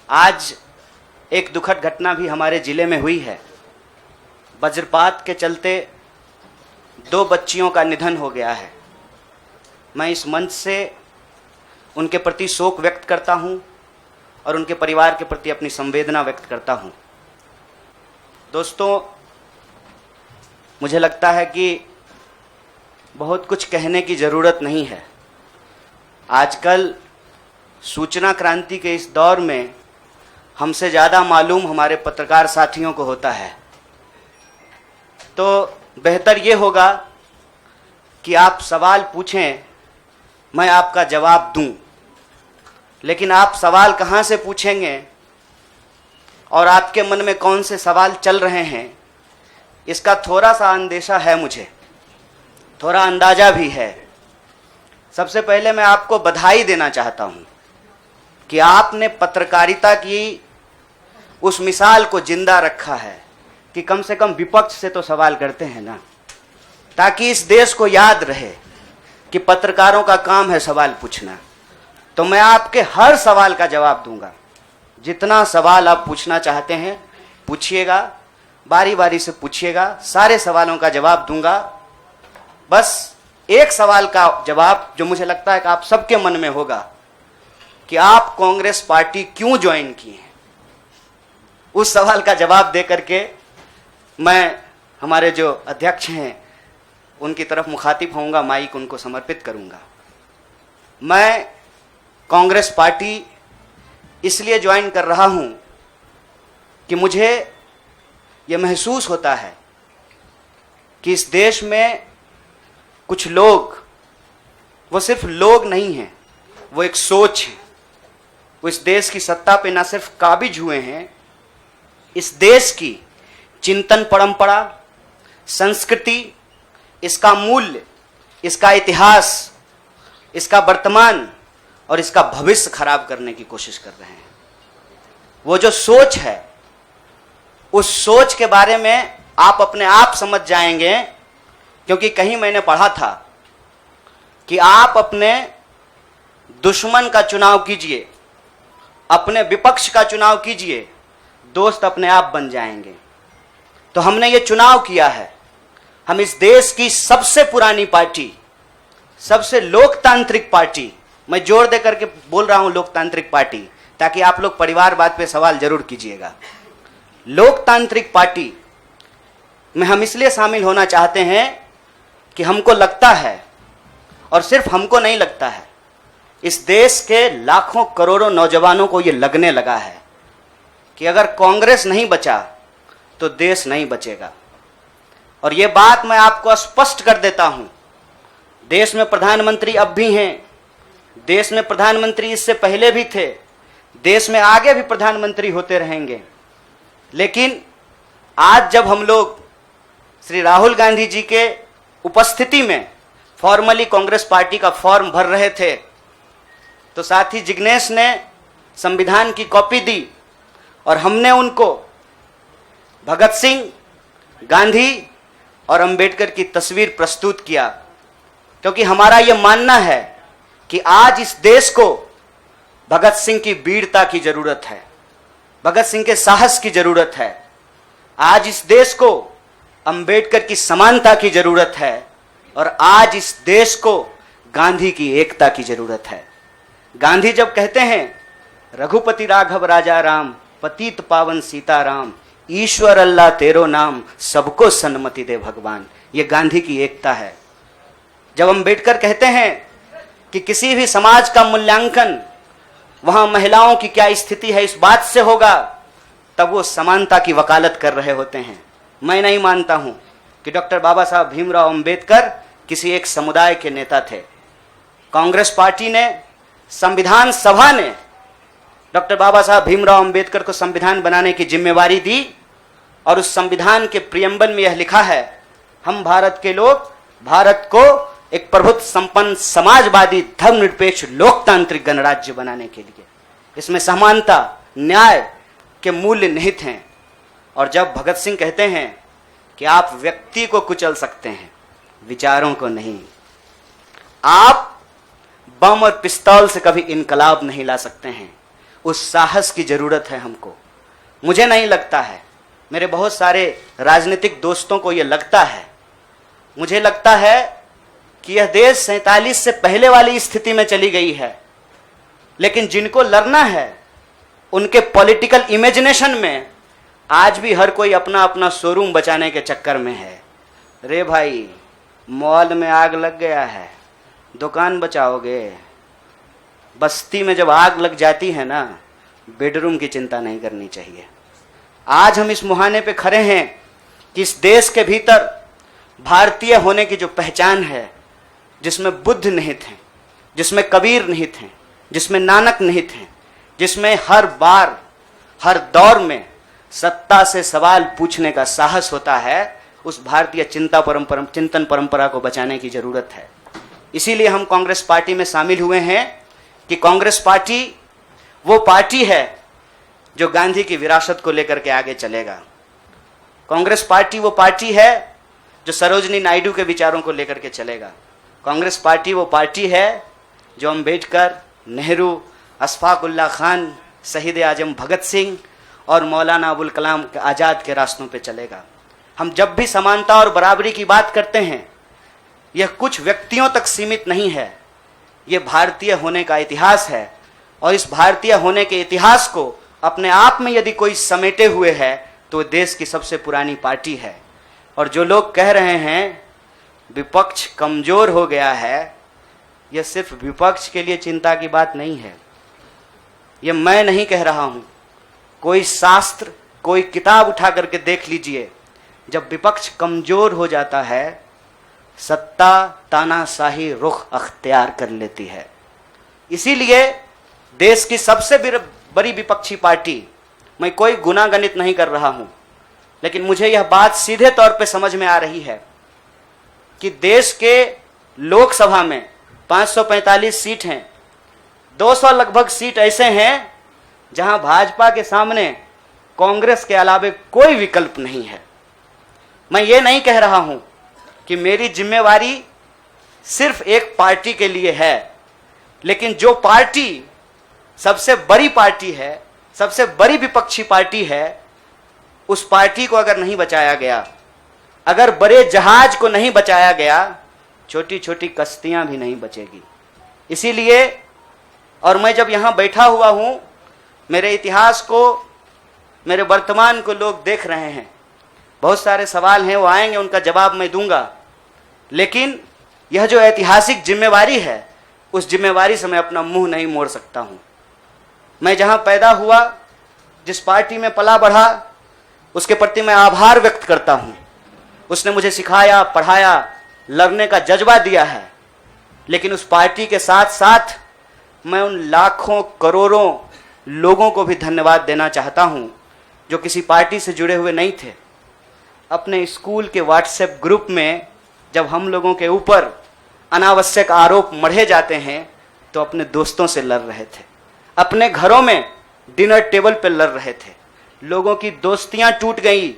आज एक दुखद घटना भी हमारे जिले में हुई है। वज्रपात के चलते 2 बच्चियों का निधन हो गया है। मैं इस मंच से उनके प्रति शोक व्यक्त करता हूं और उनके परिवार के प्रति अपनी संवेदना व्यक्त करता हूं। दोस्तों, मुझे लगता है कि बहुत कुछ कहने की ज़रूरत नहीं है। आजकल सूचना क्रांति के इस दौर में हमसे ज़्यादा मालूम हमारे पत्रकार साथियों को होता है। तो बेहतर ये होगा कि आप सवाल पूछें, मैं आपका जवाब दूं। लेकिन आप सवाल कहाँ से पूछेंगे और आपके मन में कौन से सवाल चल रहे हैं, इसका थोड़ा सा अंदेशा है, मुझे थोड़ा अंदाज़ा भी है। सबसे पहले मैं आपको बधाई देना चाहता हूं कि आपने पत्रकारिता की उस मिसाल को जिंदा रखा है कि कम से कम विपक्ष से तो सवाल करते हैं ना, ताकि इस देश को याद रहे कि पत्रकारों का काम है सवाल पूछना। तो मैं आपके हर सवाल का जवाब दूंगा। जितना सवाल आप पूछना चाहते हैं पूछिएगा, बारी बारी से पूछिएगा, सारे सवालों का जवाब दूंगा। बस एक सवाल का जवाब जो मुझे लगता है कि आप सबके मन में होगा कि आप कांग्रेस पार्टी क्यों ज्वाइन किए हैं, उस सवाल का जवाब दे करके मैं हमारे जो अध्यक्ष हैं उनकी तरफ मुखातिब होऊंगा, माइक उनको समर्पित करूंगा। मैं कांग्रेस पार्टी इसलिए ज्वाइन कर रहा हूं कि मुझे यह महसूस होता है कि इस देश में कुछ लोग, वो सिर्फ लोग नहीं हैं, वो एक सोच है। वो इस देश की सत्ता पे ना सिर्फ काबिज हुए हैं, इस देश की चिंतन परंपरा, संस्कृति, इसका मूल्य, इसका इतिहास, इसका वर्तमान और इसका भविष्य खराब करने की कोशिश कर रहे हैं। वो जो सोच है, उस सोच के बारे में आप अपने आप समझ जाएंगे, क्योंकि कहीं मैंने पढ़ा था कि आप अपने दुश्मन का चुनाव कीजिए, अपने विपक्ष का चुनाव कीजिए, दोस्त अपने आप बन जाएंगे। तो हमने ये चुनाव किया है। हम इस देश की सबसे पुरानी पार्टी, सबसे लोकतांत्रिक पार्टी, मैं जोर दे करके बोल रहा हूं लोकतांत्रिक पार्टी, ताकि आप लोग परिवारवाद पे सवाल जरूर कीजिएगा। लोकतांत्रिक पार्टी में हम इसलिए शामिल होना चाहते हैं कि हमको लगता है, और सिर्फ हमको नहीं लगता है, इस देश के लाखों करोड़ों नौजवानों को यह लगने लगा है कि अगर कांग्रेस नहीं बचा तो देश नहीं बचेगा। और यह बात मैं आपको स्पष्ट कर देता हूं, देश में प्रधानमंत्री अब भी हैं, देश में प्रधानमंत्री इससे पहले भी थे, देश में आगे भी प्रधानमंत्री होते रहेंगे। लेकिन आज जब हम लोग श्री राहुल गांधी जी के उपस्थिति में फॉर्मली कांग्रेस पार्टी का फॉर्म भर रहे थे, तो साथी जिग्नेश ने संविधान की कॉपी दी और हमने उनको भगत सिंह, गांधी और अंबेडकर की तस्वीर प्रस्तुत किया, क्योंकि हमारा यह मानना है कि आज इस देश को भगत सिंह की वीरता की जरूरत है, भगत सिंह के साहस की जरूरत है। आज इस देश को अंबेडकर की समानता की जरूरत है, और आज इस देश को गांधी की एकता की जरूरत है। गांधी जब कहते हैं, रघुपति राघव राजा राम, पतित पावन सीताराम, ईश्वर अल्लाह तेरो नाम, सबको सन्मति दे भगवान, ये गांधी की एकता है। जब अंबेडकर कहते हैं कि किसी भी समाज का मूल्यांकन वहां महिलाओं की क्या स्थिति है इस बात से होगा, तब वो समानता की वकालत कर रहे होते हैं। मैं नहीं मानता हूं कि डॉक्टर बाबा साहब भीमराव अंबेडकर किसी एक समुदाय के नेता थे। कांग्रेस पार्टी ने, संविधान सभा ने डॉक्टर बाबा साहब भीमराव अंबेडकर को संविधान बनाने की जिम्मेवारी दी, और उस संविधान के प्रियम्बल में यह लिखा है, हम भारत के लोग भारत को एक प्रभुत्व संपन्न समाजवादी धर्मनिरपेक्ष लोकतांत्रिक गणराज्य बनाने के लिए, इसमें समानता, न्याय के मूल्य निहित हैं। और जब भगत सिंह कहते हैं कि आप व्यक्ति को कुचल सकते हैं, विचारों को नहीं, आप बम और पिस्तौल से कभी इनकलाब नहीं ला सकते हैं, उस साहस की जरूरत है हमको। मुझे नहीं लगता है, मेरे बहुत सारे राजनीतिक दोस्तों को यह लगता है। मुझे लगता है कि यह देश 47 से पहले वाली स्थिति में चली गई है, लेकिन जिनको लड़ना है उनके पॉलिटिकल इमेजिनेशन में आज भी हर कोई अपना अपना शोरूम बचाने के चक्कर में है। रे भाई, मॉल में आग लग गया है, दुकान बचाओगे? बस्ती में जब आग लग जाती है ना, बेडरूम की चिंता नहीं करनी चाहिए। आज हम इस मुहाने पे खड़े हैं कि इस देश के भीतर भारतीय होने की जो पहचान है, जिसमें बुद्ध निहित हैं, जिसमें कबीर निहित हैं, जिसमें नानक निहित हैं, जिसमें हर बार हर दौर में सत्ता से सवाल पूछने का साहस होता है, उस भारतीय चिंतन परंपरा को बचाने की जरूरत है। इसीलिए हम कांग्रेस पार्टी में शामिल हुए हैं कि कांग्रेस पार्टी वो पार्टी है जो गांधी की विरासत को लेकर के आगे चलेगा। कांग्रेस पार्टी वो पार्टी है जो सरोजनी नायडू के विचारों को लेकर के चलेगा। कांग्रेस पार्टी वो पार्टी है जो अम्बेडकर, नेहरू, अशफाक उल्लाह खान, शहीद आजम भगत सिंह और मौलाना अबुल कलाम आज़ाद के रास्तों पे चलेगा। हम जब भी समानता और बराबरी की बात करते हैं, यह कुछ व्यक्तियों तक सीमित नहीं है, यह भारतीय होने का इतिहास है। और इस भारतीय होने के इतिहास को अपने आप में यदि कोई समेटे हुए है तो देश की सबसे पुरानी पार्टी है। और जो लोग कह रहे हैं विपक्ष कमजोर हो गया है, यह सिर्फ विपक्ष के लिए चिंता की बात नहीं है। यह मैं नहीं कह रहा हूं, कोई शास्त्र, कोई किताब उठा करके देख लीजिए। जब विपक्ष कमजोर हो जाता है, सत्ता तानाशाही रुख अख्तियार कर लेती है। इसीलिए देश की सबसे बड़ी विपक्षी पार्टी, मैं कोई गुनागणित नहीं कर रहा हूं, लेकिन मुझे यह बात सीधे तौर पे समझ में आ रही है कि देश के लोकसभा में 545 सीट हैं, 200 लगभग सीट ऐसे हैं जहां भाजपा के सामने कांग्रेस के अलावे कोई विकल्प नहीं है। मैं ये नहीं कह रहा हूं कि मेरी जिम्मेवारी सिर्फ एक पार्टी के लिए है, लेकिन जो पार्टी सबसे बड़ी पार्टी है, सबसे बड़ी विपक्षी पार्टी है, उस पार्टी को अगर नहीं बचाया गया, अगर बड़े जहाज को नहीं बचाया गया, छोटी छोटी कश्तियां भी नहीं बचेगी। इसीलिए, और मैं जब यहां बैठा हुआ हूं, मेरे इतिहास को, मेरे वर्तमान को लोग देख रहे हैं। बहुत सारे सवाल हैं, वो आएंगे, उनका जवाब मैं दूंगा। लेकिन यह जो ऐतिहासिक जिम्मेवारी है, उस जिम्मेवारी से मैं अपना मुंह नहीं मोड़ सकता हूं। मैं जहां पैदा हुआ, जिस पार्टी में पला बढ़ा, उसके प्रति मैं आभार व्यक्त करता हूं। उसने मुझे सिखाया, पढ़ाया, लड़ने का जज्बा दिया है। लेकिन उस पार्टी के साथ साथ मैं उन लाखों करोड़ों लोगों को भी धन्यवाद देना चाहता हूं जो किसी पार्टी से जुड़े हुए नहीं थे। अपने स्कूल के व्हाट्सएप ग्रुप में जब हम लोगों के ऊपर अनावश्यक आरोप मढ़े जाते हैं, तो अपने दोस्तों से लड़ रहे थे, अपने घरों में डिनर टेबल पर लड़ रहे थे। लोगों की दोस्तियां टूट गई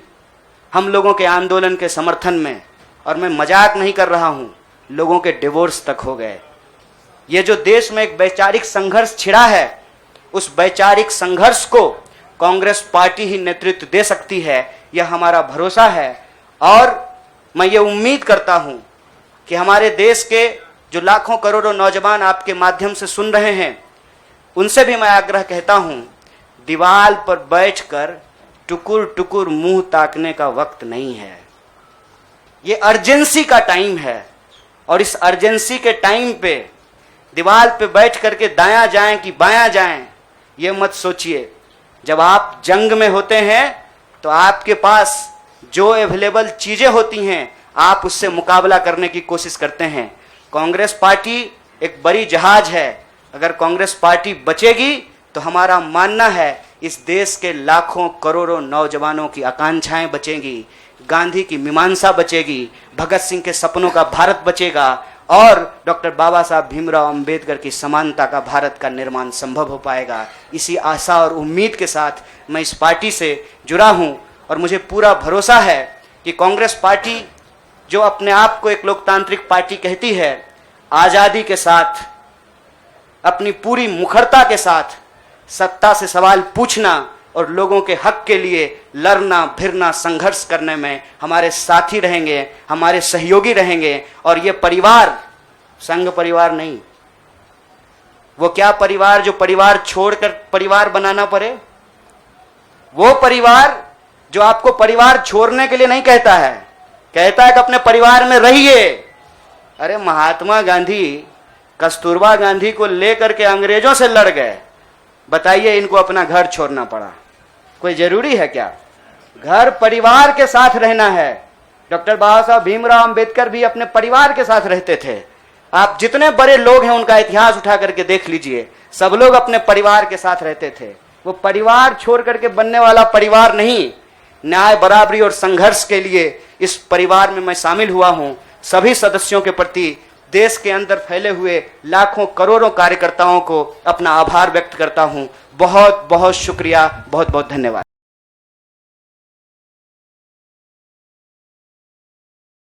हम लोगों के आंदोलन के समर्थन में, और मैं मजाक नहीं कर रहा हूं, लोगों के डिवोर्स तक हो गए। ये जो देश में एक वैचारिक संघर्ष छिड़ा है, उस वैचारिक संघर्ष को कांग्रेस पार्टी ही नेतृत्व दे सकती है, यह हमारा भरोसा है। और मैं ये उम्मीद करता हूं कि हमारे देश के जो लाखों करोड़ों नौजवान आपके माध्यम से सुन रहे हैं, उनसे भी मैं आग्रह कहता हूं, दीवार पर बैठकर टुकुर टुकुर मुंह ताकने का वक्त नहीं है। ये अर्जेंसी का टाइम है, और इस अर्जेंसी के टाइम पे दीवार पे बैठ करके दायां जाएं कि बायां जाएं, ये मत सोचिए। जब आप जंग में होते हैं तो आपके पास जो अवेलेबल चीजें होती हैं, आप उससे मुकाबला करने की कोशिश करते हैं। कांग्रेस पार्टी एक बड़ी जहाज है, अगर कांग्रेस पार्टी बचेगी तो हमारा मानना है इस देश के लाखों करोड़ों नौजवानों की आकांक्षाएं बचेंगी, गांधी की मीमांसा बचेगी, भगत सिंह के सपनों का भारत बचेगा, और डॉक्टर बाबा साहब भीमराव अंबेडकर की समानता का भारत का निर्माण संभव हो पाएगा। इसी आशा और उम्मीद के साथ मैं इस पार्टी से जुड़ा हूं, और मुझे पूरा भरोसा है कि कांग्रेस पार्टी जो अपने आप को एक लोकतांत्रिक पार्टी कहती है, आज़ादी के साथ, अपनी पूरी मुखरता के साथ सत्ता से सवाल पूछना और लोगों के हक के लिए लड़ना भिड़ना संघर्ष करने में हमारे साथी रहेंगे, हमारे सहयोगी रहेंगे। और ये परिवार संघ परिवार नहीं, वो क्या परिवार जो परिवार छोड़कर परिवार बनाना पड़े, वो परिवार जो आपको परिवार छोड़ने के लिए नहीं कहता है, कहता है कि अपने परिवार में रहिए। अरे महात्मा गांधी कस्तूरबा गांधी को लेकर के अंग्रेजों से लड़ गए, बताइए इनको अपना घर छोड़ना पड़ा। कोई जरूरी है क्या? घर परिवार के साथ रहना है। डॉक्टर बाबा साहब भीमराव अंबेडकर भी अपने परिवार के साथ रहते थे। आप जितने बड़े लोग हैं उनका इतिहास उठा करके देख लीजिए, सब लोग अपने परिवार के साथ रहते थे। वो परिवार छोड़ करके बनने वाला परिवार नहीं। न्याय बराबरी और संघर्ष के लिए इस परिवार में मैं शामिल हुआ हूं। सभी सदस्यों के प्रति देश के अंदर फैले हुए लाखों करोड़ों कार्यकर्ताओं को अपना आभार व्यक्त करता हूं। बहुत बहुत शुक्रिया, बहुत बहुत धन्यवाद।